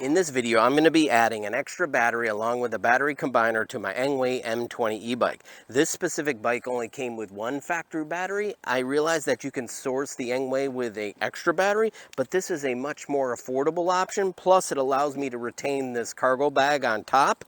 In this video, I'm going to be adding an extra battery along with a battery combiner to my Engwe M20 e-bike. This specific bike only came with one factory battery. I realized that you can source the Engwe with an extra battery, but this is a much more affordable option. Plus, it allows me to retain this cargo bag on top.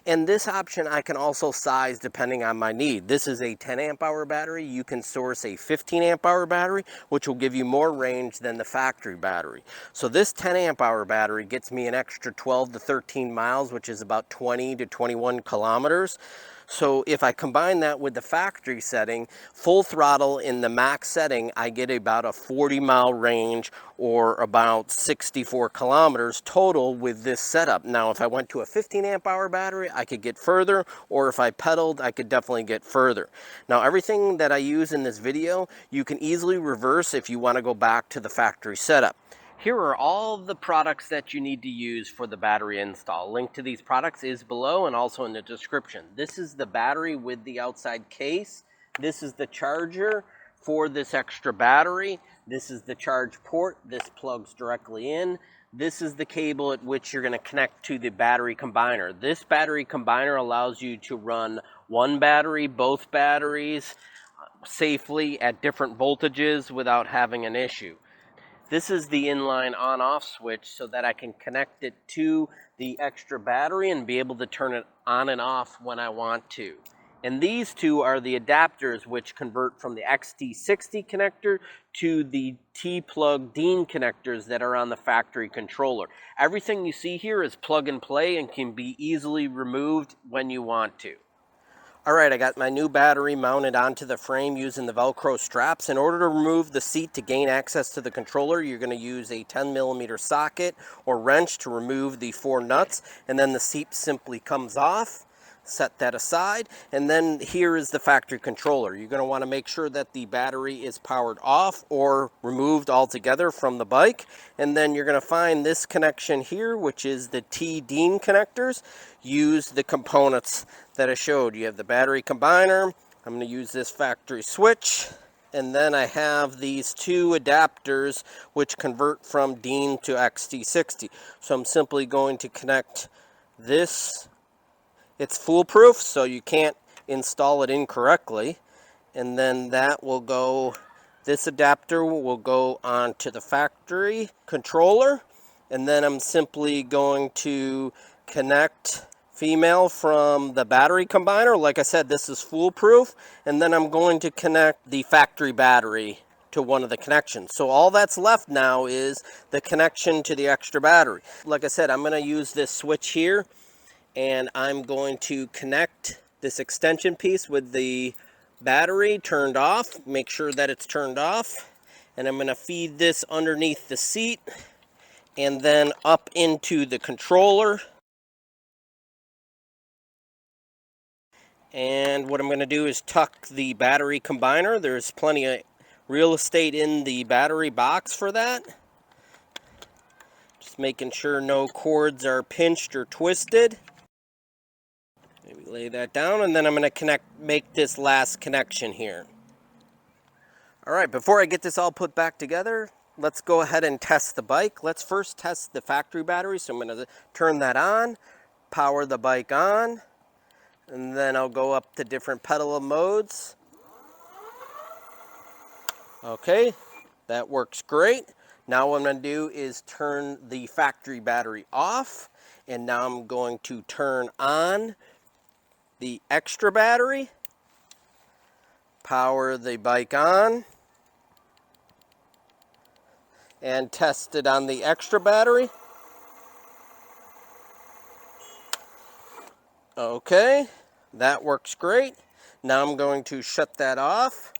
And this option I can also size depending on my need. This is a 10 amp hour battery. You can source a 15 amp hour battery, which will give you more range than the factory battery. So this 10 amp hour battery gets me an extra 12 to 13 miles, which is about 20 to 21 kilometers. So if I combine that with the factory setting, full throttle in the max setting, I get about a 40-mile range or about 64 kilometers total with this setup. Now, if I went to a 15 amp hour battery, I could get further, or if I pedaled, I could definitely get further. Now, everything that I use in this video, you can easily reverse if you want to go back to the factory setup. Here are all the products that you need to use for the battery install. Link to these products is below and also in the description. This is the battery with the outside case. This is the charger for this extra battery. This is the charge port. This plugs directly in. This is the cable at which you're going to connect to the battery combiner. This battery combiner allows you to run one battery, both batteries, safely at different voltages without having an issue. This is the inline on-off switch so that I can connect it to the extra battery and be able to turn it on and off when I want to. And these two are the adapters which convert from the XT60 connector to the T-plug DIN connectors that are on the factory controller. Everything you see here is plug and play and can be easily removed when you want to. Alright, I got my new battery mounted onto the frame using the Velcro straps. In order to remove the seat to gain access to the controller, you're going to use a 10mm socket or wrench to remove the 4 nuts, and then the seat simply comes off. Set that aside, and then here is the factory controller. You're going to want to make sure that the battery is powered off or removed altogether from the bike, and then you're going to find this connection here, which is the T-DIN connectors. Use the components that I showed. You have the battery combiner. I'm going to use this factory switch, and then I have these 2 adapters which convert from DIN to XT60. So I'm simply going to connect this. It's foolproof, so you can't install it incorrectly. And then that will go, this adapter will go onto the factory controller. And then I'm simply going to connect female from the battery combiner. Like I said, this is foolproof. And then I'm going to connect the factory battery to one of the connections. So all that's left now is the connection to the extra battery. Like I said, I'm going to use this switch here, and I'm going to connect this extension piece with the battery turned off. Make sure that it's turned off. And I'm going to feed this underneath the seat and then up into the controller. And what I'm going to do is tuck the battery combiner. There's plenty of real estate in the battery box for that. Just making sure no cords are pinched or twisted. Maybe lay that down, and then I'm going to make this last connection here. Alright, before I get this all put back together, let's go ahead and test the bike. Let's first test the factory battery. So I'm going to turn that on, power the bike on, and then I'll go up to different pedal modes. Okay, that works great. Now what I'm going to do is turn the factory battery off, and now I'm going to turn on the extra battery, power the bike on, and test it on the extra battery. Okay, that works great. Now I'm going to shut that off,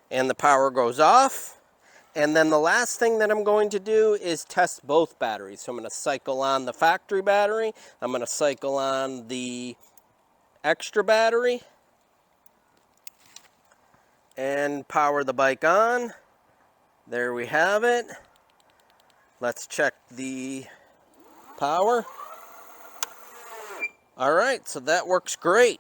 and the power goes off. And then the last thing that I'm going to do is test both batteries. So I'm going to cycle on the factory battery. I'm going to cycle on the extra battery and power the bike on. There we have it. Let's check the power. Alright, so that works great.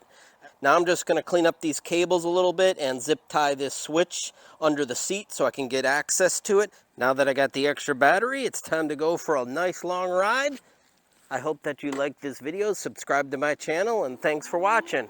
Now I'm just going to clean up these cables a little bit and zip tie this switch under the seat so I can get access to it. Now that I got the extra battery, it's time to go for a nice long ride. I hope that you liked this video, subscribe to my channel, and thanks for watching.